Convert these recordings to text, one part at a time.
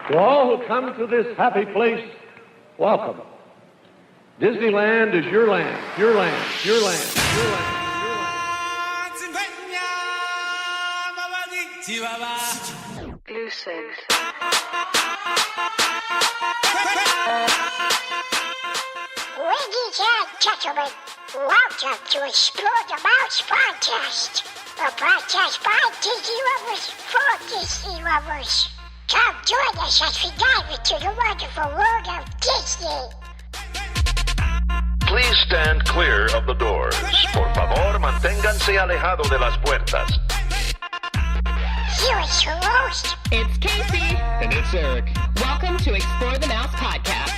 To all who come to this happy place, welcome. Disneyland is your land, your land, your land, your land. Lucid. Ladies and gentlemen, welcome to Explore the Mouse Podcast, a podcast by Disney lovers for Disney lovers. Come join us as we dive into the wonderful world of Disney. Please stand clear of the doors. Por favor, manténganse alejado de las puertas. Here is your host. It's Casey. And it's Eric. Welcome to Explore the Mouse Podcast.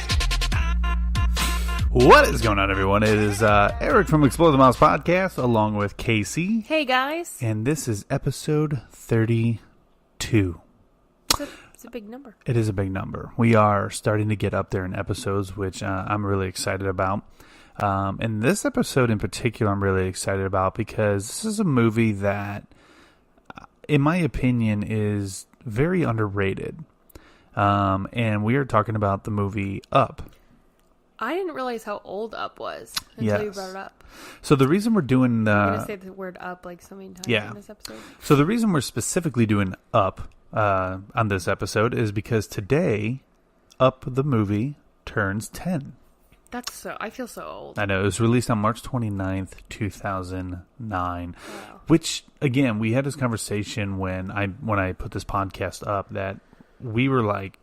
What is going on, everyone? It is Eric from Explore the Mouse Podcast, along with Casey. Hey, guys. And this is episode 32. It's a big number. It is a big number. We are starting to get up there in episodes, which I'm really excited about. And this episode in particular, I'm really excited about because this is a movie that, in my opinion, is very underrated. And we are talking about the movie Up. I didn't realize how old Up was until you brought it up. So the reason we're doing... I'm going to say the word Up like so many times in this episode. So the reason we're specifically doing Up on this episode is because today, Up the movie turns 10. I feel so old. I know. It was released on March 29th, 2009. Wow. Which, again, we had this conversation when I put this podcast up that we were like,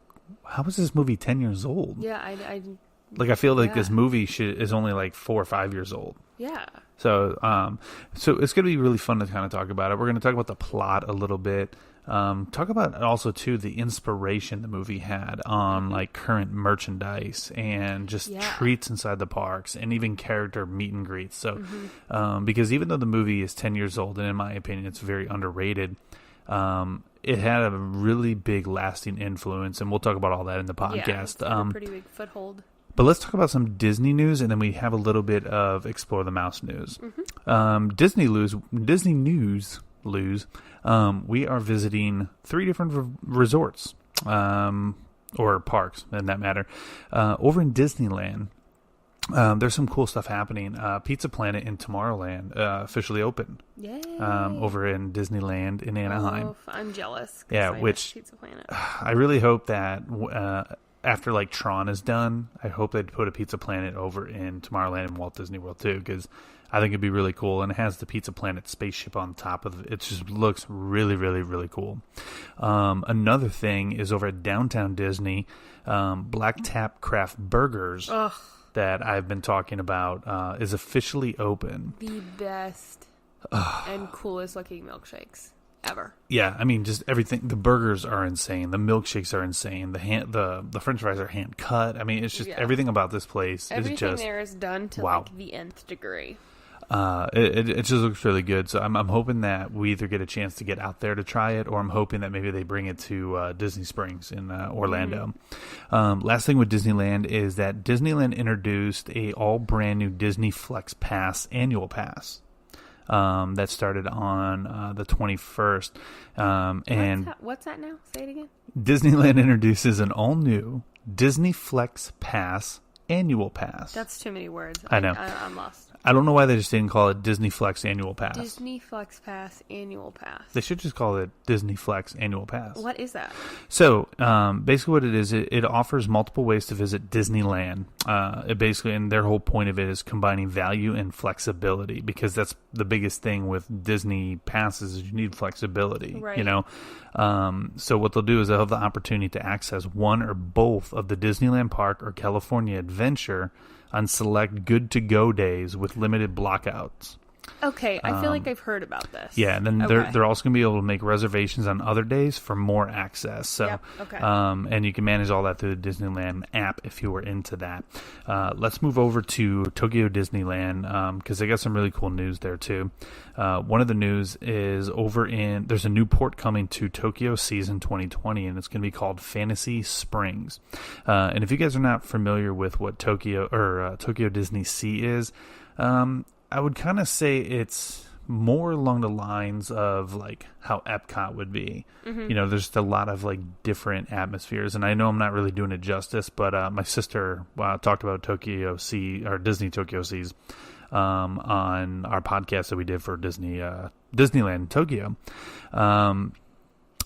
how is this movie 10 years old? Yeah, I feel like this movie is only like 4 or 5 years old. Yeah. So it's going to be really fun to kind of talk about it. We're going to talk about the plot a little bit. Talk about also too the inspiration the movie had on like current merchandise and just treats inside the parks and even character meet and greets. So because even though the movie is 10 years old and in my opinion it's very underrated, it had a really big lasting influence, and we'll talk about all that in the podcast. Yeah, it's a pretty big foothold. But let's talk about some Disney news, and then we have a little bit of Explore the Mouse news. Disney news. We are visiting 3 different resorts, or parks, in that matter. Over in Disneyland, there's some cool stuff happening. Pizza Planet in Tomorrowland officially opened. Yay! Over in Disneyland in Anaheim. Oh, I'm jealous. Yeah, which Pizza Planet. I really hope that after like Tron is done, I hope they'd put a Pizza Planet over in Tomorrowland and Walt Disney World too, because I think it'd be really cool, and it has the Pizza Planet spaceship on top of it. It just looks really, really, really cool. Another thing is over at Downtown Disney, Black Tap Craft Burgers that I've been talking about is officially open. The best and coolest looking milkshakes ever. Yeah, I mean, just everything. The burgers are insane. The milkshakes are insane. The French fries are hand cut. I mean, it's just everything about this place is just... Everything there is done to like the nth degree. It just looks really good. So I'm hoping that we either get a chance to get out there to try it, or I'm hoping that maybe they bring it to Disney Springs in Orlando. Last thing with Disneyland is that Disneyland introduced a all brand new Disney Flex Pass annual pass. That started on the 21st. And what's that now? Say it again. Disneyland introduces an all new Disney Flex Pass annual pass. That's too many words. I know. I'm lost. I don't know why they just didn't call it Disney Flex Annual Pass. Disney Flex Pass Annual Pass. They should just call it Disney Flex Annual Pass. What is that? So, basically what it is, it offers multiple ways to visit Disneyland. It basically, and their whole point of it is combining value and flexibility, because that's the biggest thing with Disney passes is you need flexibility, right. You know? So what they'll do is they'll have the opportunity to access one or both of the Disneyland Park or California Adventure on select good-to-go days with limited blockouts. Okay, I feel like I've heard about this. Yeah, and then they're also going to be able to make reservations on other days for more access. So, and you can manage all that through the Disneyland app if you were into that. Let's move over to Tokyo Disneyland because they got some really cool news there too. One of the news is there's a new port coming to Tokyo Season 2020, and it's going to be called Fantasy Springs. And if you guys are not familiar with what Tokyo Disney Sea is, I would kind of say it's more along the lines of like how Epcot would be. You know, there's a lot of like different atmospheres, and I know I'm not really doing it justice, but my sister talked about Disney Tokyo Seas on our podcast that we did for Disneyland Tokyo.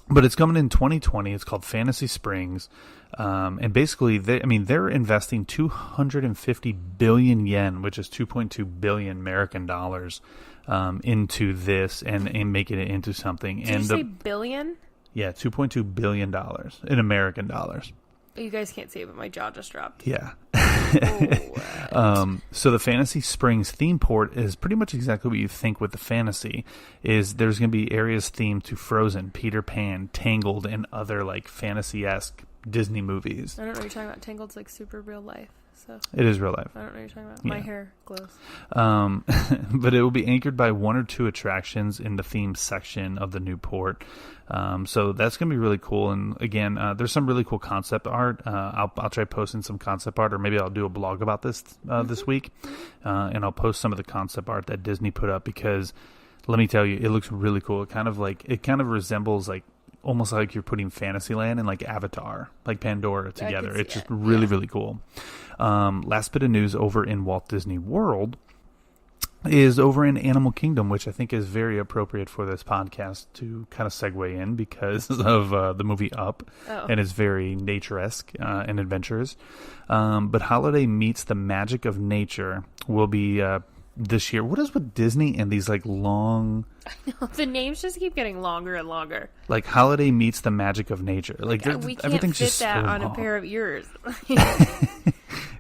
But it's coming in 2020. It's called Fantasy Springs. And basically, they're investing 250 billion yen, which is 2.2 billion American dollars, into this and making it into something. Did you say billion? Yeah, $2.2 billion in American dollars. You guys can't see it, but my jaw just dropped. Yeah. So the Fantasy Springs theme port is pretty much exactly what you think with the fantasy. Is there's going to be areas themed to Frozen, Peter Pan, Tangled, and other like fantasy-esque Disney movies. I don't know what you're talking about. Tangled's like super real life. So it is real life. I don't know what you're talking about. My hair glows. But it will be anchored by one or two attractions in the theme section of the new port. So that's going to be really cool. And again, there's some really cool concept art. I'll try posting some concept art, or maybe I'll do a blog about this this week. And I'll post some of the concept art that Disney put up, because let me tell you, it looks really cool. It kind of resembles like almost like you're putting Fantasyland and like Avatar, like Pandora together. It's just really, really cool. Last bit of news over in Walt Disney World is over in Animal Kingdom, which I think is very appropriate for this podcast to kind of segue in because of the movie Up, and it's very nature-esque and adventurous. But Holiday Meets the Magic of Nature will be this year. What is with Disney and these like long... I know, the names just keep getting longer and longer. Like Holiday Meets the Magic of Nature. Like we can't everything's fit just that so on long. a pair of ears.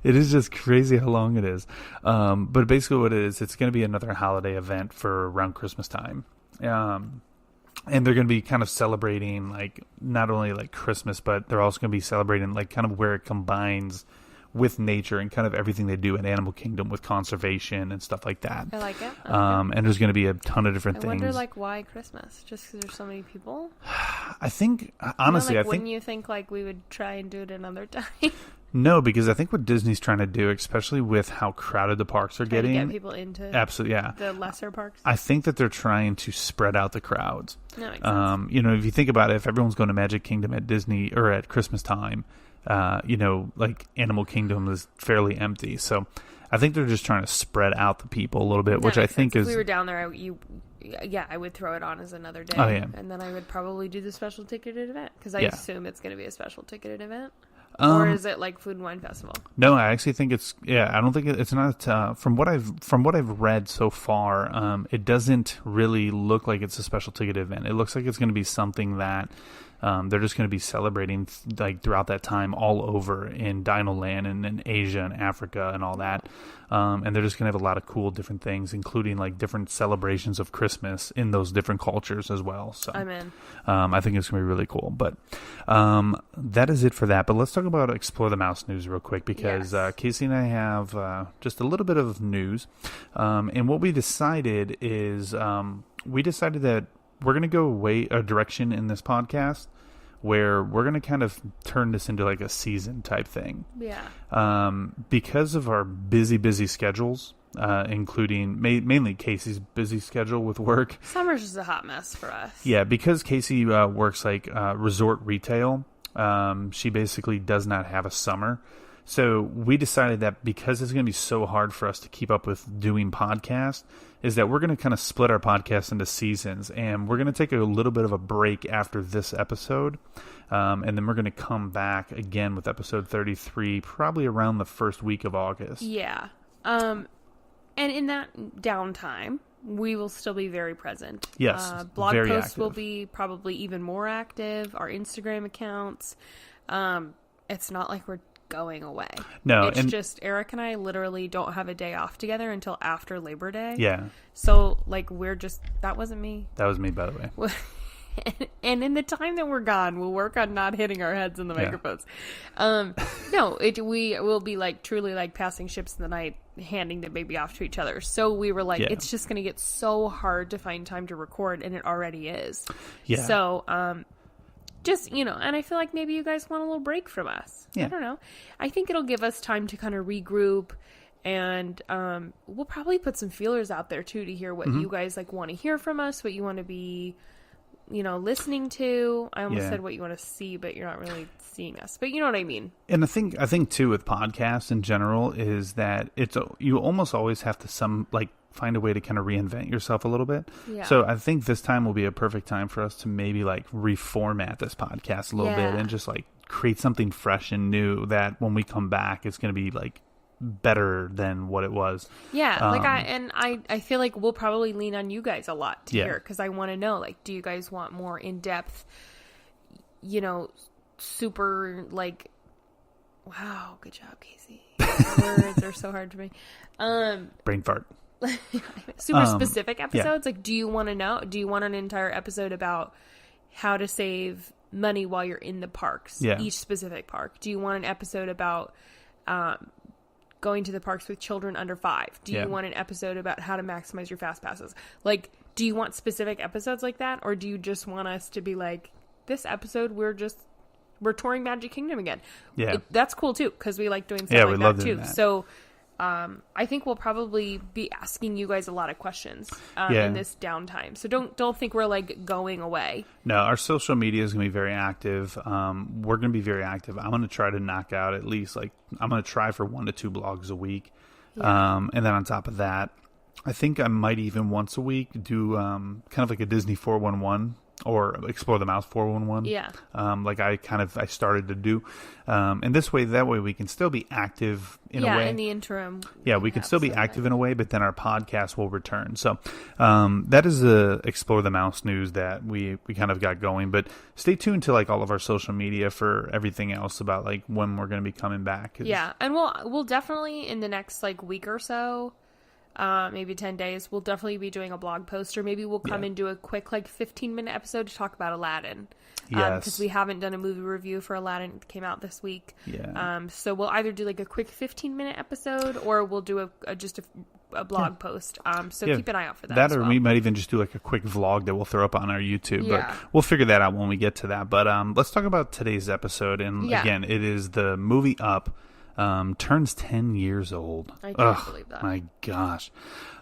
It is just crazy how long it is. But basically what it is, it's going to be another holiday event for around Christmas time. And they're going to be kind of celebrating like not only like Christmas, but they're also going to be celebrating like kind of where it combines with nature and kind of everything they do in Animal Kingdom with conservation and stuff like that. I like it. And there's going to be a ton of different I things. wonder, like, why Christmas? Just because there's so many people? I think, honestly, wouldn't you think, like, we would try and do it another time? No, because I think what Disney's trying to do, especially with how crowded the parks are getting, to get people into absolutely, yeah, the lesser parks. I think that they're trying to spread out the crowds. That makes sense. You know, if you think about it, if everyone's going to Magic Kingdom at Disney or at Christmas time, you know, like Animal Kingdom is fairly empty. So I think they're just trying to spread out the people a little bit, which I think is... If we were down there, I would throw it on as another day. Oh, yeah. And then I would probably do the special ticketed event, because I Yeah. assume it's going to be a special ticketed event. Or is it like Food and Wine Festival? No, I actually think it's... Yeah, I don't think it's not... From what I've read so far, it doesn't really look like it's a special ticket event. It looks like it's going to be something that... they're just going to be celebrating like throughout that time all over in Dino Land and in Asia and Africa and all that. And they're just going to have a lot of cool different things, including like different celebrations of Christmas in those different cultures as well. So I'm in. I think it's going to be really cool. But that is it for that. But let's talk about Explore the Mouse news real quick, because Casey and I have just a little bit of news. And what we decided is we decided that we're going to go a direction in this podcast where we're going to kind of turn this into like a season type thing. Yeah. Because of our busy schedules, including mainly Casey's busy schedule with work. Summer's just a hot mess for us. Yeah, because Casey works like resort retail, she basically does not have a summer. So we decided that because it's going to be so hard for us to keep up with doing podcasts, is that we're going to kind of split our podcast into seasons, and we're going to take a little bit of a break after this episode, and then we're going to come back again with episode 33, probably around the first week of August. Yeah. And in that downtime, we will still be very present. Yes, blog very posts active. will be probably even more active. Our Instagram accounts. It's not like we're going away. No, it's just Eric and I literally don't have a day off together until after Labor Day. Yeah. So like that wasn't me. That was me, by the way. And in the time that we're gone, we'll work on not hitting our heads in the microphones. No, we will be like truly like passing ships in the night, handing the baby off to each other. So we were like, it's just going to get so hard to find time to record, and it already is. Yeah. So, just, and I feel like maybe you guys want a little break from us. Yeah. I don't know. I think it'll give us time to kind of regroup And we'll probably put some feelers out there too to hear what you guys like want to hear from us, what you want to be, listening to. I almost said what you want to see, but you're not really seeing us. But you know what I mean. And I think too with podcasts in general is that you almost always have to find a way to kind of reinvent yourself a little bit. Yeah. So I think this time will be a perfect time for us to maybe like reformat this podcast a little bit and just like create something fresh and new that when we come back, it's going to be like better than what it was. Yeah. I feel like we'll probably lean on you guys a lot to hear, because I want to know, like, do you guys want more in-depth, super like, wow, good job, Casey. Words are so hard to me. Brain fart. Super specific episodes. Like, do you want to know? Do you want an entire episode about how to save money while you're in the parks? Yeah. Each specific park. Do you want an episode about going to the parks with children under 5? Do you want an episode about how to maximize your fast passes? Like, do you want specific episodes like that, or do you just want us to be like, this episode we're touring Magic Kingdom again? Yeah, that's cool too, because we like doing stuff like that too. That. So I think we'll probably be asking you guys a lot of questions in this downtime. So don't think we're like going away. No, our social media is going to be very active. We're going to be very active. I'm going to try to knock out at least I'm going to try for 1 to 2 blogs a week. Yeah. And then on top of that, I think I might even once a week do kind of like a Disney 411 or Explore the Mouse 411. Yeah. Like I started to do. And that way we can still be active in a way. Yeah, in the interim. Yeah, we can still be active in a way, but then our podcast will return. So that is the Explore the Mouse news that we kind of got going. But stay tuned to like all of our social media for everything else about like when we're going to be coming back. Yeah, and we'll definitely in the next like week or so, maybe 10 days, we'll definitely be doing a blog post, or maybe we'll come and do a quick like 15-minute episode to talk about Aladdin. Yes. Because we haven't done a movie review for Aladdin. It came out this week. Yeah. So we'll either do like a quick 15-minute episode, or we'll do a blog post. So keep an eye out for that. That, or we might even just do like a quick vlog that we'll throw up on our YouTube. Yeah. But we'll figure that out when we get to that. But let's talk about today's episode. And again, it is the movie Up. Turns 10 years old. I can't believe that. My gosh.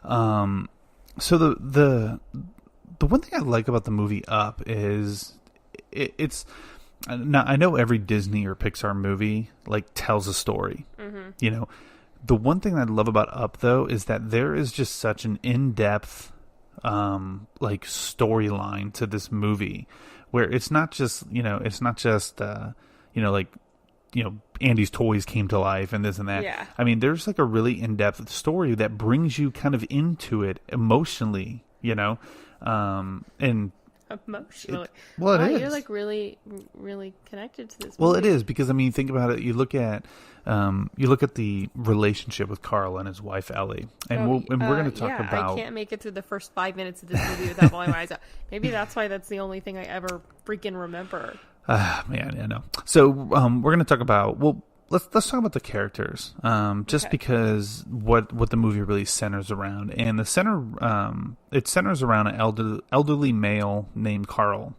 So the one thing I like about the movie Up is it's now I know every Disney or Pixar movie like tells a story. Mm-hmm. The one thing I love about Up though is that there is just such an in-depth like storyline to this movie, where it's not just Andy's toys came to life and this and that. Yeah. I mean, there's like a really in-depth story that brings you kind of into it emotionally, and emotionally. It is. You're like really, really connected to this movie. Well, it is, because I mean, think about it. You look at the relationship with Carl and his wife Ellie, and we're going to talk about. I can't make it through the first 5 minutes of this movie without blowing my eyes out. Maybe that's why that's the only thing I ever freaking remember. Man, I know. So we're going to talk about, let's talk about the characters, because what the movie really centers around, and it centers around an elderly male named Carl.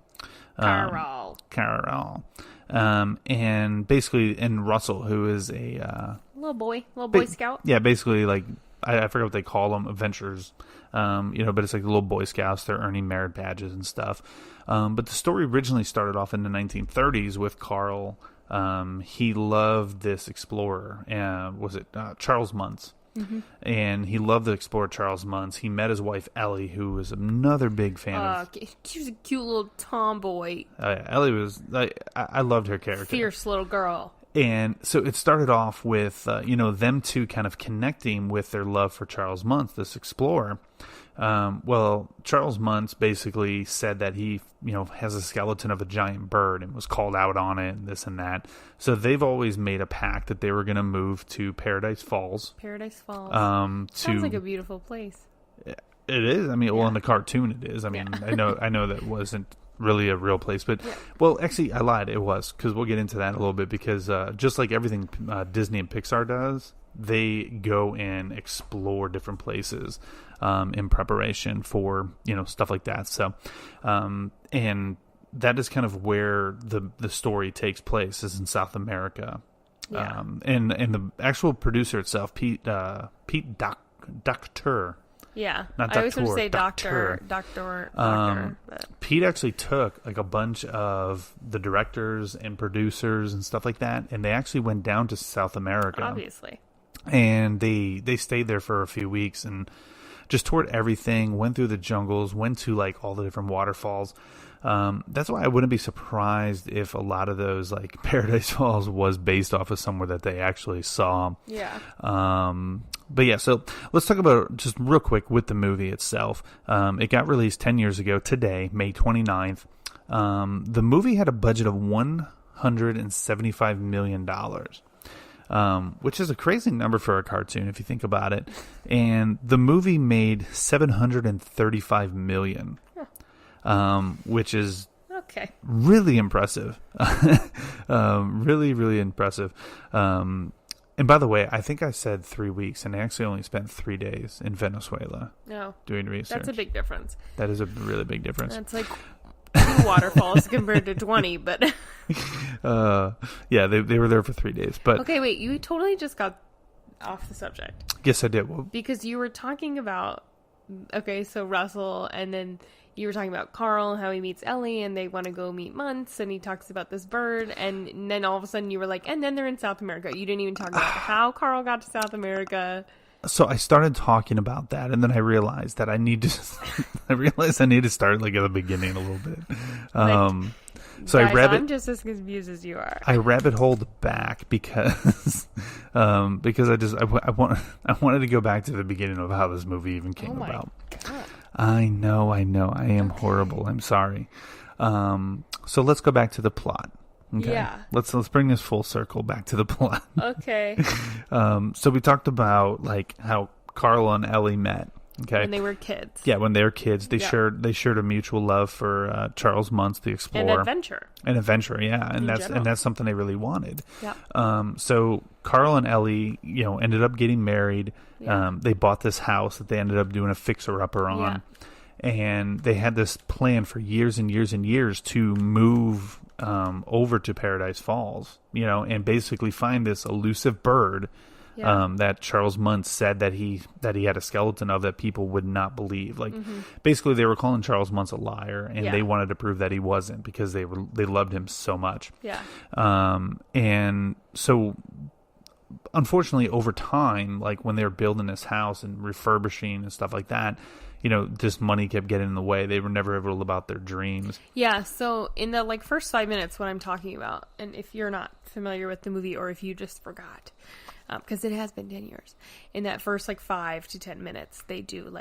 Carl. And basically, and Russell, who is a little boy scout. Yeah, basically like I forget what they call them, adventurers. But it's like the little Boy Scouts. They're earning merit badges and stuff. But the story originally started off in the 1930s with Carl. He loved this explorer, was it Charles Muntz? Mm-hmm. And he loved the explorer Charles Muntz. He met his wife Ellie, who was another big fan of. She was a cute little tomboy. Ellie was. I loved her character. Fierce little girl. And so it started off with, them two kind of connecting with their love for Charles Muntz, this explorer. Charles Muntz basically said that he, has a skeleton of a giant bird and was called out on it and this and that. So they've always made a pact that they were going to move to Paradise Falls. Sounds like a beautiful place. It is. I mean, well, in the cartoon it is. I mean, I know that wasn't really a real place, but well, actually I lied, it was, because we'll get into that a little bit, because just like everything Disney and Pixar does, they go and explore different places in preparation for stuff like that. So and that is kind of where the story takes place, is in South America. Yeah. And the actual producer itself, Pete Docter. Yeah. Not I always want to say Doctor. doctor. But Pete actually took like a bunch of the directors and producers and stuff like that, and they actually went down to South America. obviously. And they stayed there for a few weeks and just toured everything, went through the jungles, went to like all the different waterfalls. That's why I wouldn't be surprised if a lot of those like Paradise Falls was based off of somewhere that they actually saw. Yeah. But yeah, so let's talk about just real quick with the movie itself. It got released 10 years ago today, May 29th. The movie had a budget of $175 million. Which is a crazy number for a cartoon if you think about it. And the movie made $735 million, which is Okay. really impressive. Really, really impressive. And by the way, I think I said 3 weeks, and I actually only spent 3 days in Venezuela No. doing research. That's a big difference. That is a really big difference. That's like 2 waterfalls compared to 20, but... Yeah, they were there for 3 days. But Okay, wait, you totally just got off the subject. yes, I did. Well, Because you were talking about... Okay, so Russell, and then you were talking about Carl, how he meets Ellie, and they want to go meet Muntz, and he talks about this bird, and then all of a sudden you were like, and then they're in South America. You didn't even talk about how Carl got to South America. so I started talking about that, and then I realized that I need to start like at the beginning a little bit. So Guys, I'm just as confused as you are. I rabbit holed back because I wanted to go back to the beginning of how this movie even came about. God. I know. I am horrible. I'm sorry. So let's go back to the plot. Okay. Yeah. Let's bring this full circle back to the plot. Okay. So we talked about like how Carl and Ellie met. Okay. When they were kids. Yeah, when they were kids, they Yeah. shared a mutual love for Charles Muntz, the explorer, And adventure. yeah, and general. that's something they really wanted. Yeah. So Carl and Ellie, ended up getting married. Yeah. They bought this house that they ended up doing a fixer-upper on, and they had this plan for years and years and years to move over to Paradise Falls, and basically find this elusive bird. Yeah. That Charles Muntz said that he had a skeleton of that people would not believe. Like, basically, they were calling Charles Muntz a liar, and Yeah. they wanted to prove that he wasn't because they loved him so much. Yeah. And so, unfortunately, over time, like when they were building this house and refurbishing and stuff like that, this money kept getting in the way. They were never able to live out their dreams. Yeah, so in the first 5 minutes, what I'm talking about, and if you're not familiar with the movie or if you just forgot, because it has been 10 years, in that first 5 to 10 minutes, they do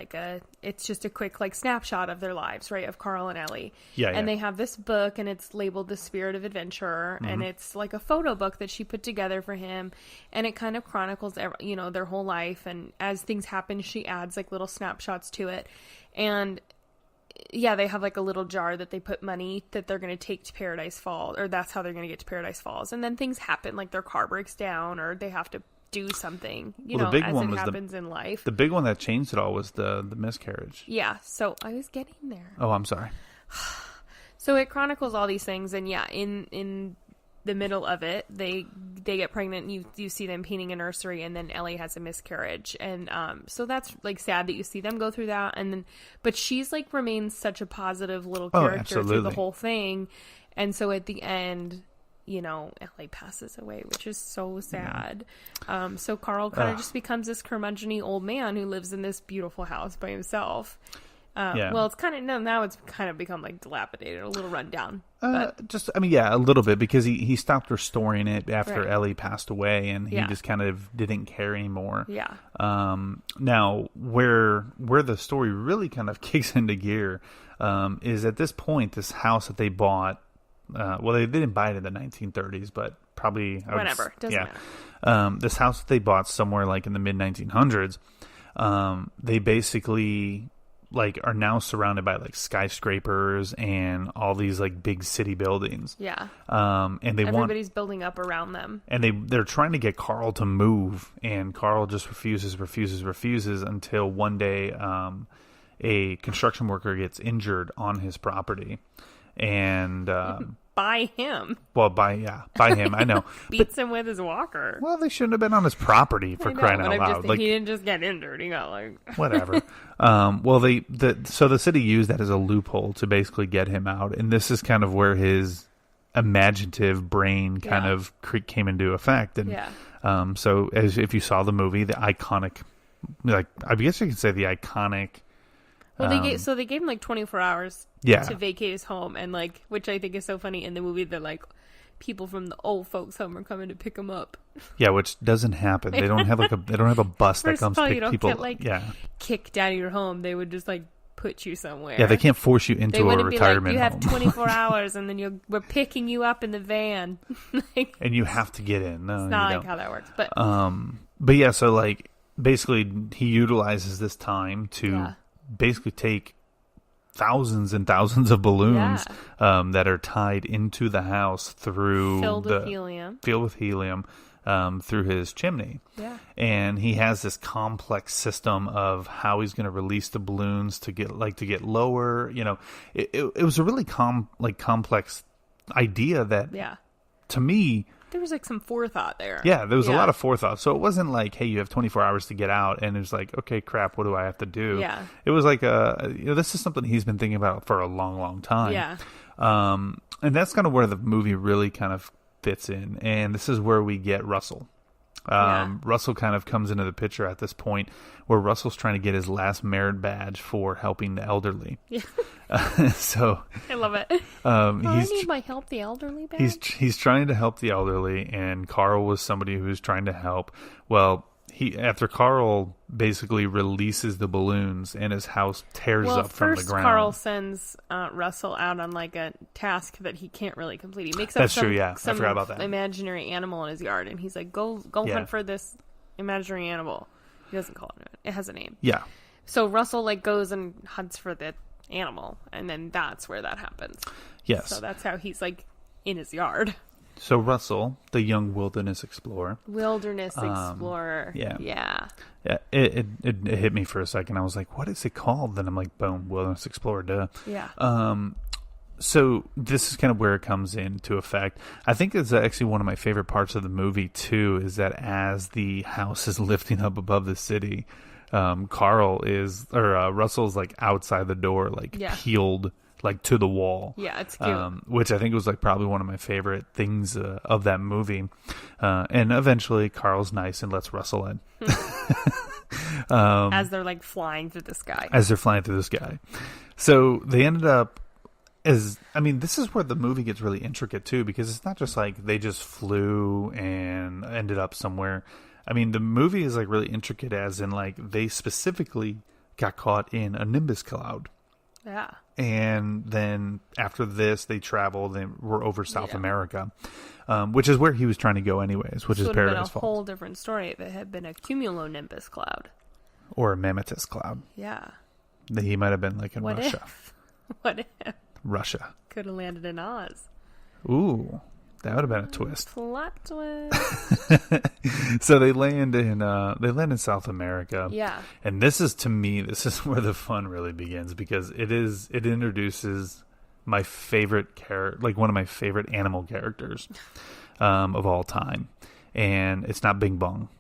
it's just a quick snapshot of their lives, right, of Carl and Ellie. Yeah, and they have this book, and it's labeled The Spirit of Adventure, and it's like a photo book that she put together for him, and it kind of chronicles their whole life, and as things happen, she adds little snapshots to it. And yeah, they have a little jar that they put money that they're going to take to Paradise Falls, or that's how they're going to get to Paradise Falls. And then things happen, their car breaks down, or they have to do something, The big as one it was happens in life. The big one that changed it all was the miscarriage. Yeah, so I was getting there. Oh, I'm sorry. So it chronicles all these things, and yeah, in the middle of it, they get pregnant, and you see them painting a nursery, and then Ellie has a miscarriage, and so that's sad that you see them go through that, and then but she's remains such a positive little character through the absolutely. whole thing, and so at the end, Ellie passes away, which is so sad. So Carl kind of just becomes this curmudgeon-y old man who lives in this beautiful house by himself. Yeah. Well, it's kind of now it's kind of become dilapidated, a little rundown. A little bit, because he stopped restoring it after Right. Ellie passed away, and he Yeah. just kind of didn't care anymore. Yeah. Now, where the story really kind of kicks into gear is at this point, this house that they bought. They didn't buy it in the 1930s, but probably Whatever, doesn't matter. This house that they bought somewhere in the mid 1900s, they basically are now surrounded by skyscrapers and all these big city buildings. Yeah. And Everybody's building up around them. and they're trying to get Carl to move, and Carl just refuses until one day a construction worker gets injured on his property, and by him. Well, by him, I know. Beats him with his walker. Well, they shouldn't have been on his property for crying out loud. He didn't just get injured. He got like whatever. So the city used that as a loophole to basically get him out, and this is kind of where his imaginative brain kind of came into effect. And so if you saw the movie, the iconic, like I guess you could say the iconic. Well, they gave him like 24 hours to vacate his home, and like, which I think is so funny in the movie that like people from the old folks' home are coming to pick him up. Yeah, which doesn't happen. They don't have a bus that comes pick people. Get, kicked out of your home. They would just like put you somewhere. Yeah, they can't force you into a retirement home. home. You have 24 hours, and then we're picking you up in the van, and you have to get in. No, it's not like how that works. But yeah, so like basically he utilizes this time to basically take thousands and thousands of balloons that are tied into the house through filled with helium through his chimney. Yeah. And he has this complex system of how he's going to release the balloons to get lower. You know, it was a really complex idea that to me, there was like some forethought there. Yeah, there was a lot of forethought. So it wasn't like, hey, you have 24 hours to get out, and it was like, okay, crap, what do I have to do? Yeah. It was like, this is something he's been thinking about for a long, long time. Yeah. And that's kind of where the movie really kind of fits in. And this is where we get Russell. Russell kind of comes into the picture at this point where Russell's trying to get his last merit badge for helping the elderly. Yeah. So I love it. I need my help the elderly badge. He's trying to help the elderly, and Carl was somebody who was trying to help. Well, after Carl basically releases the balloons and his house tears up from the ground. Carl sends Russell out on like a task that he can't really complete. He makes up That's true, yeah. I forgot about that. Imaginary animal in his yard, and he's like, go hunt for this imaginary animal. He doesn't call it. It has a name. Yeah. So Russell like goes and hunts for the animal, and then that's where that happens. Yes. So that's how he's like in his yard. So Russell, the young wilderness explorer. Yeah. Yeah. It hit me for a second. I was like, what is it called? Then I'm like, boom, wilderness explorer, duh. Yeah. So this is kind of where it comes into effect. I think it's actually one of my favorite parts of the movie too, is that as the house is lifting up above the city, Russell's like outside the door, like peeled like to the wall. Yeah, it's cute. Which I think was like probably one of my favorite things of that movie. And eventually Carl's nice and lets Russell in. As they're like flying through the sky. So they ended up this is where the movie gets really intricate too, because it's not just like they just flew and ended up somewhere. I mean, the movie is like really intricate, as in like they specifically got caught in a nimbus cloud. Yeah. And then after this, they traveled and were over South America, which is where he was trying to go anyways, which is Paradise Falls. Been a whole different story if it had been a cumulonimbus cloud. Or a mammatus cloud. Yeah. He might have been like in Russia. What if? Russia. Could have landed in Oz. Ooh. That would have been a twist. Plot twist. So they land in South America. Yeah. And this is where the fun really begins, because it introduces my favorite character, like one of my favorite animal characters of all time. And it's not Bing Bong.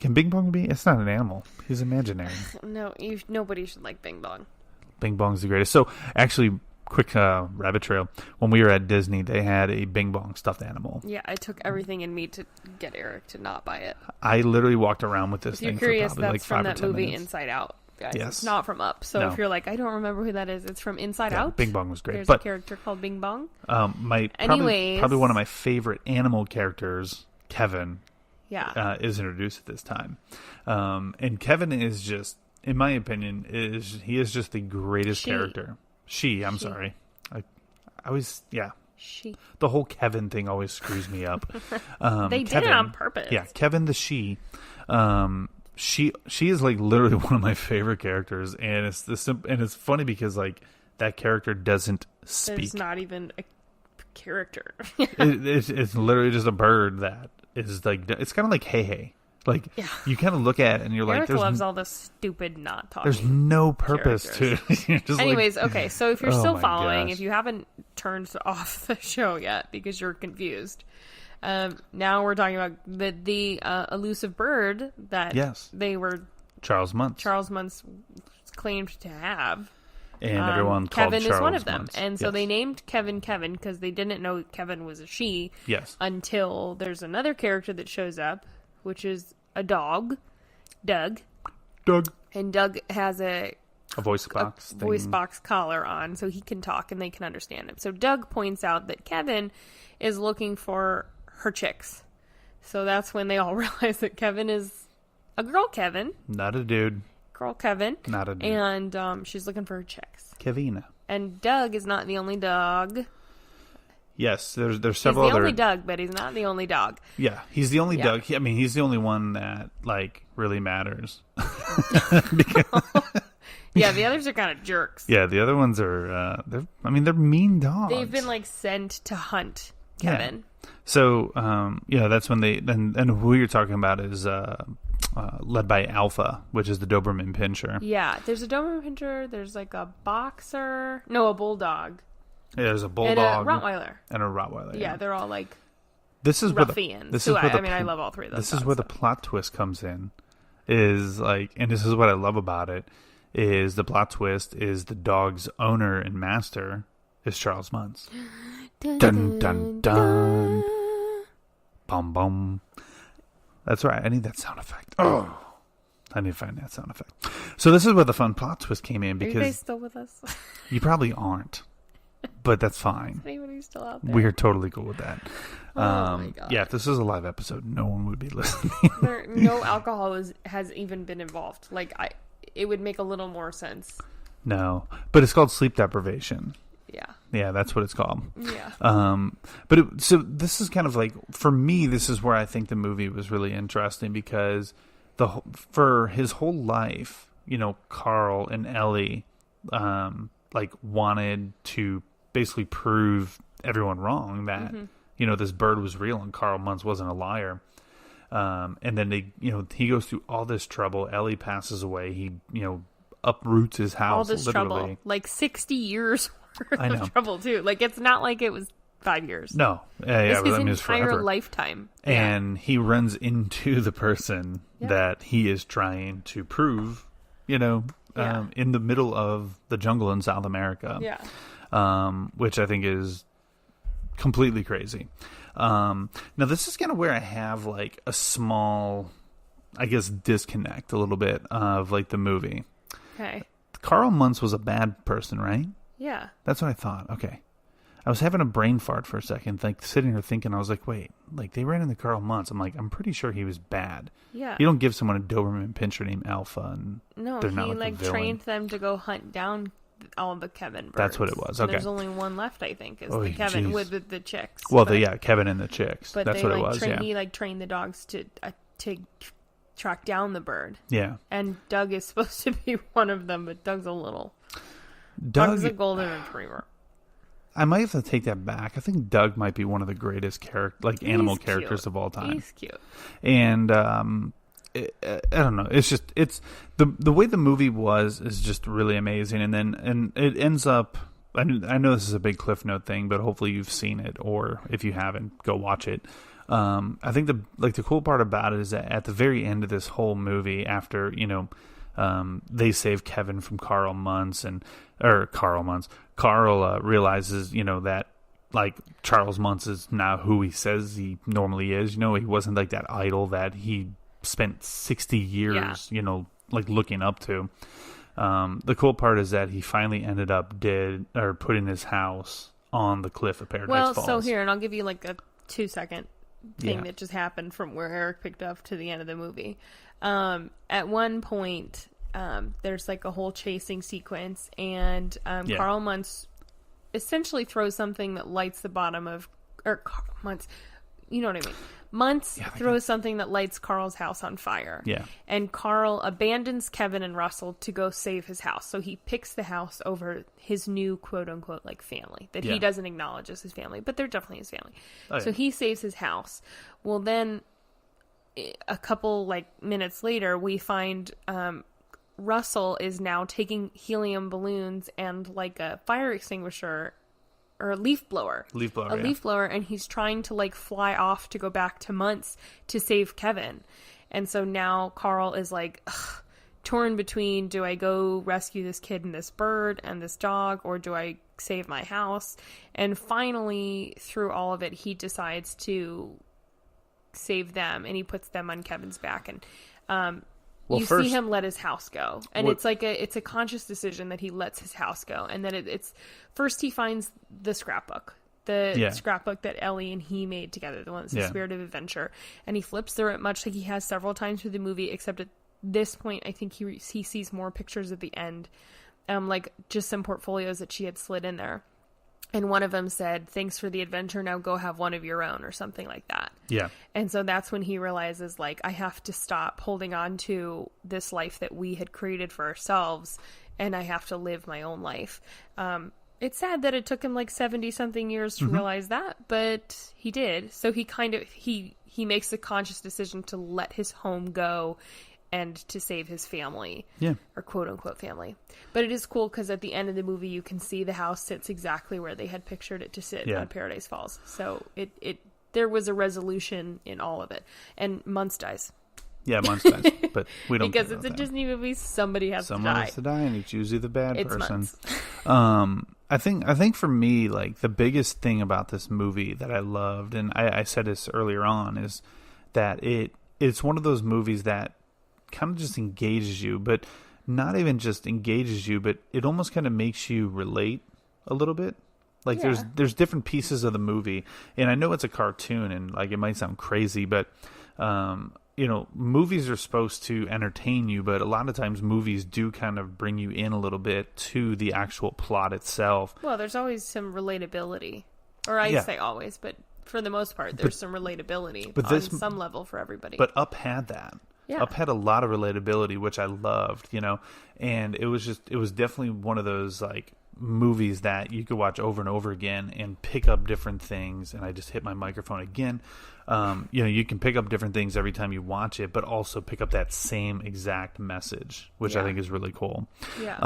Can Bing Bong be? It's not an animal. He's imaginary. No, nobody should like Bing Bong. Bing Bong's the greatest. So actually, quick rabbit trail. When we were at Disney, they had a Bing Bong stuffed animal. Yeah, I took everything in me to get Eric to not buy it. I literally walked around with this thing for probably like 5 or 10 minutes. That's from that movie Inside Out, guys. Yes. It's not from Up. So if you're like, I don't remember who that is, it's from Inside Out. Bing Bong was great. There's a character called Bing Bong. Probably one of my favorite animal characters, Kevin, is introduced at this time. And Kevin is just, in my opinion, he is just the greatest character. Sorry. I always, the whole Kevin thing always screws me up. They did it on purpose. Yeah, Kevin the she. She is like literally one of my favorite characters, and it's funny because like that character doesn't speak. It's not even a character. It's literally just a bird that is like, it's kind of like Hey Hey. Like, you kind of look at it and you're like, Eric loves all the stupid not talking. there's no purpose to it. You're just Anyways, okay, so if you're oh still my following, gosh. if you haven't turned off the show yet because you're confused, now we're talking about the elusive bird that they were Charles Muntz claimed to have. And everyone called Kevin Charles is one of them. Muntz. And so they named Kevin because they didn't know Kevin was a she. Yes. Until there's another character that shows up, which is a dog, Doug. And Doug has a voice box voice box collar on, so he can talk and they can understand him. So Doug points out that Kevin is looking for her chicks. So that's when they all realize that Kevin is a girl Kevin. Not a dude. Girl Kevin. Not a dude. And she's looking for her chicks. Kevina. And Doug is not the only dog. Yes, there's several He's the other... only Doug, but he's not the only dog. Yeah, he's the only Doug. I mean, he's the only one that, like, really matters. Yeah, the others are kind of jerks. Yeah, the other ones are, they're mean dogs. They've been, like, sent to hunt Kevin. Yeah. So, that's when and who you're talking about is led by Alpha, which is the Doberman Pinscher. Yeah, there's a Doberman Pinscher, there's, like, a boxer. No, a bulldog. Yeah, there's a bulldog. And a Rottweiler. And a Rottweiler, Yeah, they're all, like, this is ruffians. I love all three of those. This is where the plot twist comes in. Is like, and this is what I love about it, is the plot twist is the dog's owner and master is Charles Muntz. Dun dun dun. Bum bum. That's right. I need that sound effect. Oh, I need to find that sound effect. So this is where the fun plot twist came in because are you guys still with us? You probably aren't, but that's fine. Is anybody still out there? We're totally cool with that. Oh my God. Yeah, if this is a live episode, no one would be listening. No alcohol has even been involved. Like, it would make a little more sense. No, but it's called sleep deprivation. Yeah, that's what it's called. Yeah. So this is kind of like, for me, this is where I think the movie was really interesting because for his whole life, Carl and Ellie, wanted to basically prove everyone wrong that, this bird was real and Carl Muntz wasn't a liar. And then he goes through all this trouble. Ellie passes away. He, uproots his house. All this literally. trouble. Like 60 years worth I know. of trouble, too. Like, it's not like it was 5 years. No. This is his it was entire forever. lifetime. And he runs into the person that he is trying to prove, in the middle of the jungle in South America. Yeah. Which I think is completely crazy. Now, this is kind of where I have, like, a small, I guess, disconnect a little bit of, like, the movie. Okay. Carl Muntz was a bad person, right? Yeah. That's what I thought. Okay. I was having a brain fart for a second, like, sitting here thinking, I was like, wait, like, they ran into Carl Muntz. I'm like, I'm pretty sure he was bad. Yeah. You don't give someone a Doberman Pinscher named Alpha, and they're not he, like a villain. trained them to go hunt down all the Kevin birds. That's what it was. And Okay. there's only one left, I think, is the Kevin geez. with the chicks. Well, Kevin and the chicks. But That's they, what it was, he, trained the dogs to track down the bird. Yeah. And Doug is supposed to be one of them, but Doug's Doug's a golden retriever. I might have to take that back. I think Doug might be one of the greatest animal characters of all time. He's cute. And I don't know. It's just the way the movie is just really amazing. And it ends up. I know this is a big Cliff Note thing, but hopefully you've seen it, or if you haven't, go watch it. I think the cool part about it is that at the very end of this whole movie, after they save Kevin from Carl Muntz Carl realizes that like Charles Muntz is now who he says he normally is. He wasn't like that idol that he spent 60 years like looking up to. The cool part is that he finally ended up putting his house on the cliff of Paradise Falls. So here, and I'll give you like a 2-second thing that just happened from where Eric picked up to the end of the movie. At one point, there's like a whole chasing sequence, and Carl Muntz essentially throws something that lights the bottom of, Muntz, you know what I mean? Muntz throws something that lights Carl's house on fire. Yeah. And Carl abandons Kevin and Russell to go save his house. So he picks the house over his new quote unquote like family that he doesn't acknowledge as his family, but they're definitely his family. Oh, so he saves his house. Well, then a couple like minutes later, we find Russell is now taking helium balloons and like a fire extinguisher or a leaf blower, and he's trying to like fly off to go back to Muntz to save Kevin. And so now Carl is like torn between, do I go rescue this kid and this bird and this dog, or do I save my house? And finally, through all of it, he decides to save them, and he puts them on Kevin's back. And see him let his house go, and it's a conscious decision that he lets his house go. And then it's first he finds the scrapbook. Scrapbook that Ellie and he made together, the one that's the Spirit of Adventure, and he flips through it much like he has several times through the movie, except at this point I think he sees more pictures at the end, like just some portfolios that she had slid in there, and one of them said, "Thanks for the adventure, now go have one of your own," or something like that. And so that's when he realizes, like, I have to stop holding on to this life that we had created for ourselves, and I have to live my own life. It's sad that it took him like 70 something years to realize that, but he did. So he he makes a conscious decision to let his home go and to save his family, or quote unquote family. But it is cool because at the end of the movie, you can see the house sits exactly where they had pictured it to sit on Paradise Falls. So there was a resolution in all of it. And Muntz dies. Yeah, Muntz dies, but we don't because it's a Disney movie. Somebody has to die. Someone has to die, and it's usually the bad person. Muntz. I think for me, like, the biggest thing about this movie that I loved, and I said this earlier on, is that it's one of those movies that kind of just engages you, but not even just engages you, but it almost kind of makes you relate a little bit. Like there's different pieces of the movie, and I know it's a cartoon, and like it might sound crazy, but movies are supposed to entertain you, but a lot of times movies do kind of bring you in a little bit to the actual plot itself. Well, there's always some relatability, or I say always, but for the most part, there's some relatability on some level for everybody. But Up had that. Yeah. Up had a lot of relatability, which I loved, and it was definitely one of those like movies that you could watch over and over again and pick up different things. And I just hit my microphone again. You can pick up different things every time you watch it, but also pick up that same exact message, which I think is really cool. Yeah.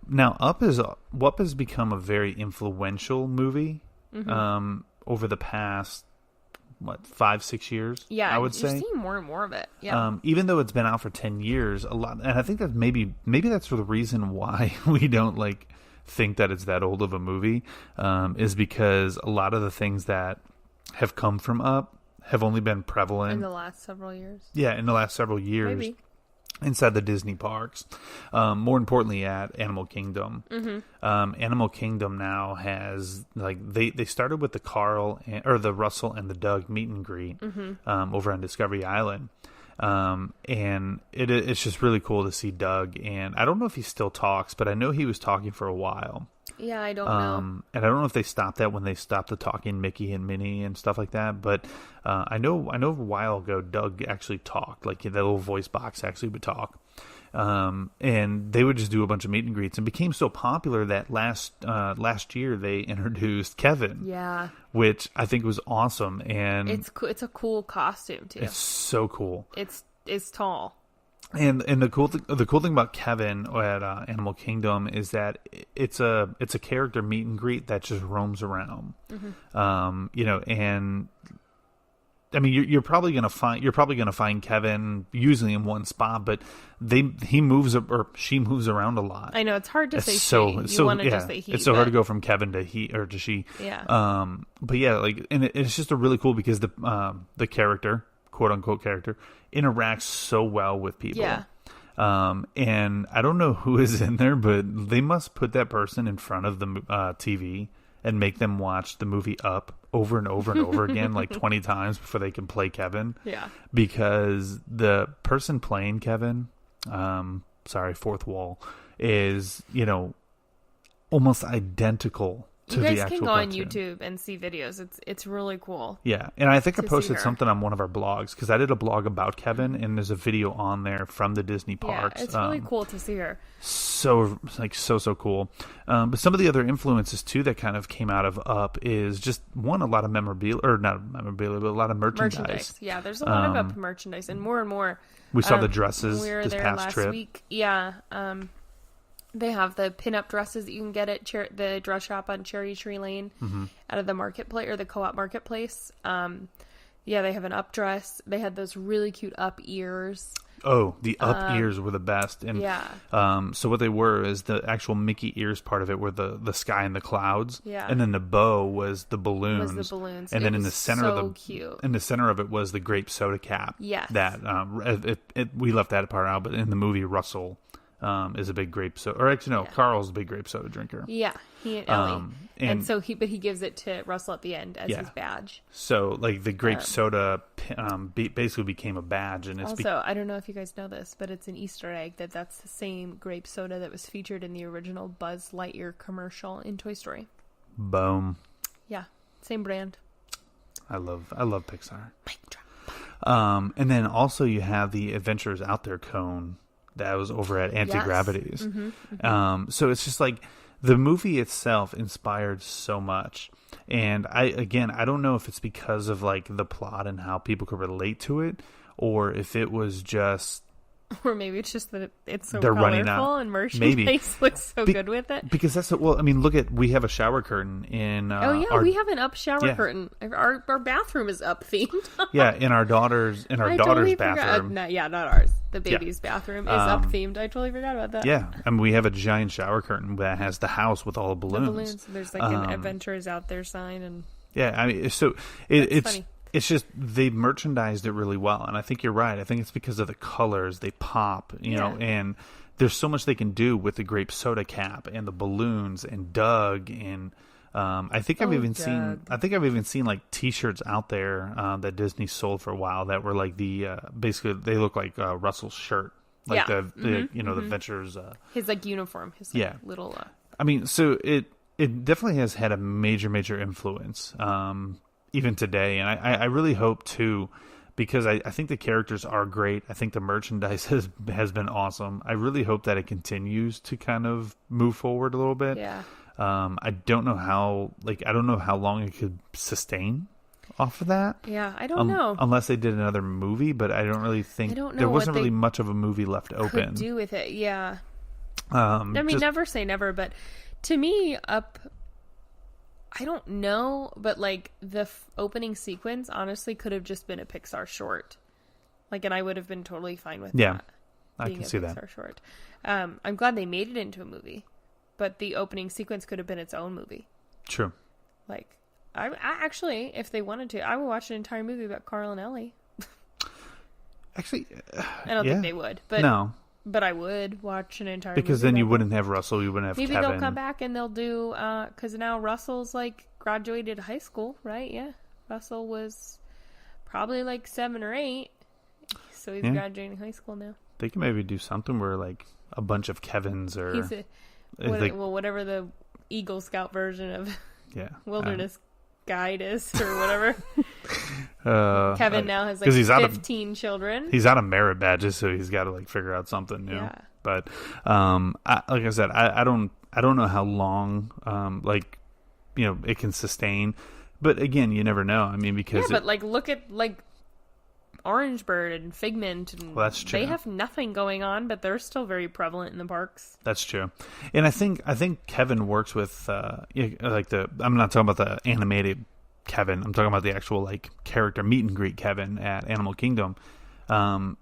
Now Up has become a very influential movie over the past 5-6 years? Yeah, I would say. You're seeing more and more of it. Yeah. Even though it's been out for 10 years, a lot, and I think that maybe that's the reason why we don't like think that it's that old of a movie, is because a lot of the things that have come from Up have only been prevalent in the last several years. Yeah, in the last several years. Maybe. Inside the Disney parks, more importantly at Animal Kingdom. Animal Kingdom now has, like, they started with the Russell and the Doug meet and greet over on Discovery Island, and it's just really cool to see Doug. And I don't know if he still talks, but I know he was talking for a while. Yeah, I don't know. And I don't know if they stopped that when they stopped the talking Mickey and Minnie and stuff like that. But I know a while ago Doug actually talked, like the little voice box actually would talk. And they would just do a bunch of meet and greets, and became so popular that last year they introduced Kevin. Yeah, which I think was awesome, and it's a cool costume too. It's so cool. It's tall. And the cool thing about Kevin at Animal Kingdom is that it's a character meet and greet that just roams around. And I mean you're probably gonna find Kevin usually in one spot, but she moves around a lot. I know it's hard to say she. You want to just say he. It's so hard to go from Kevin to he or to she. Yeah. But yeah, like, and it's just a really cool because the character, quote unquote character, interacts so well with people. Yeah. And I don't know who is in there, but they must put that person in front of the TV and make them watch the movie Up over and over and over again, like 20 times before they can play Kevin. Yeah. Because the person playing Kevin, fourth wall, is, almost identical to You the guys actual can go on cartoon. YouTube and see videos. It's really cool. Yeah, and I think I to see posted her. something on one of our blogs because I did a blog about Kevin, and there's a video on there from the Disney parks. Yeah, it's really cool to see her. So cool. But some of the other influences too that kind of came out of Up is just a lot of memorabilia, or not memorabilia, but a lot of merchandise. Yeah, there's a lot of Up merchandise, and more. We saw the dresses We were this there past last trip. week. Yeah, they have the pinup dresses that you can get at the dress shop on Cherry Tree Lane, out of the marketplace or the co-op marketplace. Yeah, they have an Up dress. They had those really cute Up ears. Oh, the Up ears were the best. And Yeah. so what they were is the actual Mickey ears part of it were the sky and the clouds. Yeah. And then the bow was the balloons. And then in was the center so of cute. in the center of it was the grape soda cap. Yes. That we left that part out, but in the movie Russell is a big grape soda, or actually no, Carl's a big grape soda drinker. Yeah, he and Ellie. and so he gives it to Russell at the end as his badge. So like the grape soda basically became a badge, and it's Also, I don't know if you guys know this, but it's an Easter egg that's the same grape soda that was featured in the original Buzz Lightyear commercial in Toy Story. boom. Yeah, same brand. I love Pixar. Mic drop. And then also you have the Adventures Out There cone that was over at Anti-Gravities. So it's just like the movie itself inspired so much. And I don't know if it's because of like the plot and how people could relate to it, or if it was just Or maybe it's just that it's so they're running colorful out. and merchandise looks so good with it. Because that's well, I mean, we have a shower curtain in. We have an Up shower Yeah. curtain. Our bathroom is Up themed. Yeah, in our daughter's I totally bathroom. Forgot. Not ours. The baby's bathroom is Up themed. I totally forgot about that. Yeah, and we have a giant shower curtain that has the house with all the balloons. The balloons. There's like an Adventures Out There sign, and Yeah, I mean, so it's funny. it's just they merchandised it really well, and I think you're right. I think it's because of the colors; they pop, you know, and there's so much they can do with the grape soda cap and the balloons and Doug and. I think I've even seen like T-shirts out there that Disney sold for a while that were like the basically they look like Russell's shirt, like the the Ventures. his like uniform, his little. I mean, so it definitely has had a major influence even today, and I really hope too, because I think the characters are great. I think the merchandise has been awesome. I really hope that it continues to kind of move forward a little bit. Yeah. I don't know how long it could sustain off of that. Yeah, I don't know. Unless they did another movie, but I don't really think know there what wasn't they really much of a movie left open. Could do with it, yeah. I mean, never say never, but to me, Up, I don't know, but like the opening sequence honestly could have just been a Pixar short. Like, and I would have been totally fine with that. I can see that. Pixar short. I'm glad they made it into a movie, but the opening sequence could have been its own movie. True. Like, I actually, if they wanted to, I would watch an entire movie about Carl and Ellie. Actually, I don't think they would, but no. But I would watch an entire Because movie then you about wouldn't have Russell, you wouldn't have Maybe Kevin. they'll come back and they'll do, because now Russell's like graduated high school, right? Yeah. Russell was probably like 7 or 8. So he's graduating high school now. They can maybe do something where like a bunch of Kevins or whatever the Eagle Scout version of Wilderness Guide is or whatever. Kevin now has like 15 children. He's out of merit badges, so he's got to like figure out something new. Yeah. But like I said, I don't know how long it can sustain. But again, you never know. I mean, because but like look at like Orangebird and Figment, and that's true. They have nothing going on, but they're still very prevalent in the parks. That's true, and I think Kevin works with like I'm not talking about the animated Kevin. I'm talking about the actual like character meet and greet Kevin at Animal Kingdom.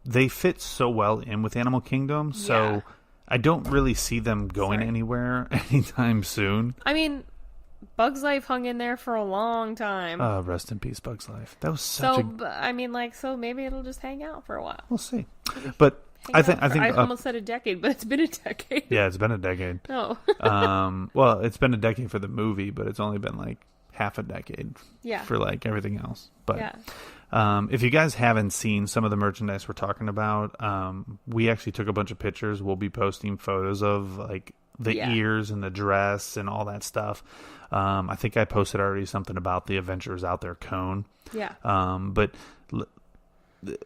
They fit so well in with Animal Kingdom, so I don't really see them going anywhere anytime soon. I mean, Bug's Life hung in there for a long time. Rest in peace, Bug's Life. That was such so maybe it'll just hang out for a while. We'll see. But I think I almost said a decade, but it's been a decade. Yeah, it's been a decade. Oh. Well, it's been a decade for the movie, but it's only been like half a decade for like everything else. But if you guys haven't seen some of the merchandise we're talking about, we actually took a bunch of pictures. We'll be posting photos of like the ears and the dress and all that stuff. I think I posted already something about the Adventures Out There cone. Yeah. But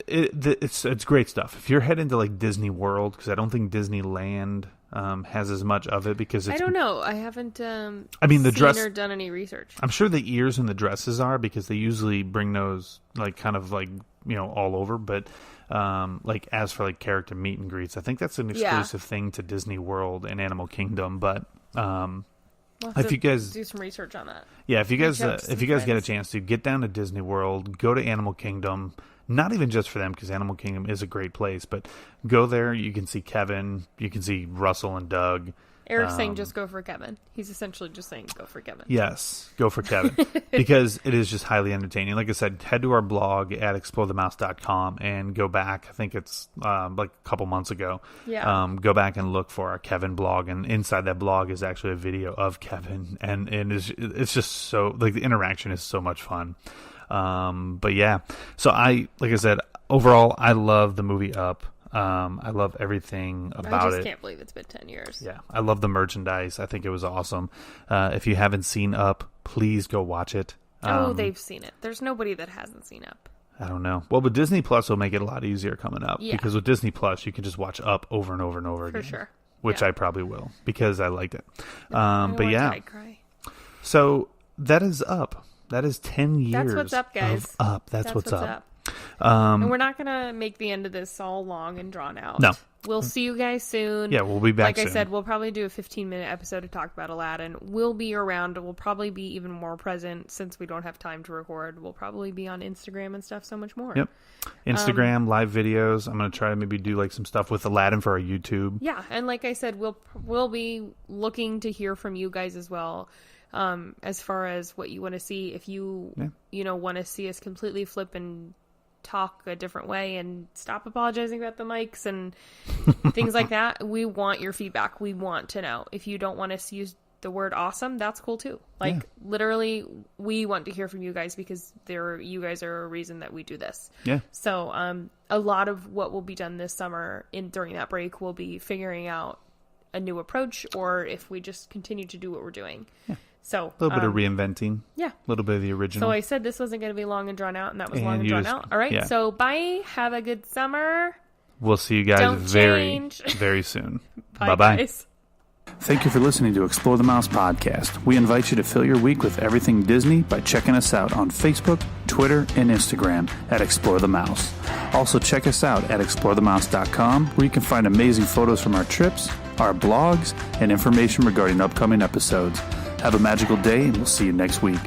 it's great stuff. If you're heading to like Disney World, because I don't think Disneyland has as much of it, because it's, I don't know. I haven't the seen dress or done any research. I'm sure the ears and the dresses are, because they usually bring those like kind of like, you know, all over. But like as for like character meet and greets, I think that's an exclusive thing to Disney World and Animal Kingdom. But if you guys do some research on that, if you guys get a chance to get down to Disney World, go to Animal Kingdom. Not even just for them, because Animal Kingdom is a great place, but go there. You can see Kevin, you can see Russell and Doug. Eric's saying just go for Kevin. He's essentially just saying go for Kevin. Yes, go for Kevin, because it is just highly entertaining. Like I said, head to our blog at explorethemouse.com and go back. I think it's like a couple months ago. Yeah. Go back and look for our Kevin blog, and inside that blog is actually a video of Kevin, and it's just so, like, the interaction is so much fun. But yeah, so like I said, overall, I love the movie Up. I love everything about it. I just can't believe it's been 10 years. Yeah, I love the merchandise. I think it was awesome. If you haven't seen Up, please go watch it. They've seen it. There's nobody that hasn't seen Up. I don't know. Well, but Disney Plus will make it a lot easier coming up. Yeah. Because with Disney Plus, you can just watch Up over and over and over again. For sure. Which I probably will, because I liked it. But yeah. I'd cry. So that is Up. That is 10 years. That's what's up, guys. Of Up. That's what's up. And we're not going to make the end of this all long and drawn out. No. We'll see you guys soon. Yeah, we'll be back soon. Like I said, we'll probably do a 15-minute episode to talk about Aladdin. We'll be around. We'll probably be even more present since we don't have time to record. We'll probably be on Instagram and stuff so much more. Yep. Instagram, live videos. I'm going to try to maybe do like some stuff with Aladdin for our YouTube. Yeah, and like I said, we'll be looking to hear from you guys as well. As far as what you want to see, if you want to see us completely flip and talk a different way and stop apologizing about the mics and things like that, we want your feedback. We want to know. If you don't want us to use the word awesome, that's cool too. Literally, we want to hear from you guys, because you guys are a reason that we do this. Yeah. So a lot of what will be done this summer during that break will be figuring out a new approach, or if we just continue to do what we're doing. Yeah. So a little bit of reinventing. Yeah. A little bit of the original. So I said this wasn't going to be long and drawn out, and that was long and drawn out. All right. Yeah. So bye. Have a good summer. We'll see you guys very soon. Bye-bye. Guys. Thank you for listening to Explore the Mouse podcast. We invite you to fill your week with everything Disney by checking us out on Facebook, Twitter, and Instagram at Explore the Mouse. Also check us out at explorethemouse.com, where you can find amazing photos from our trips, our blogs, and information regarding upcoming episodes. Have a magical day, and we'll see you next week.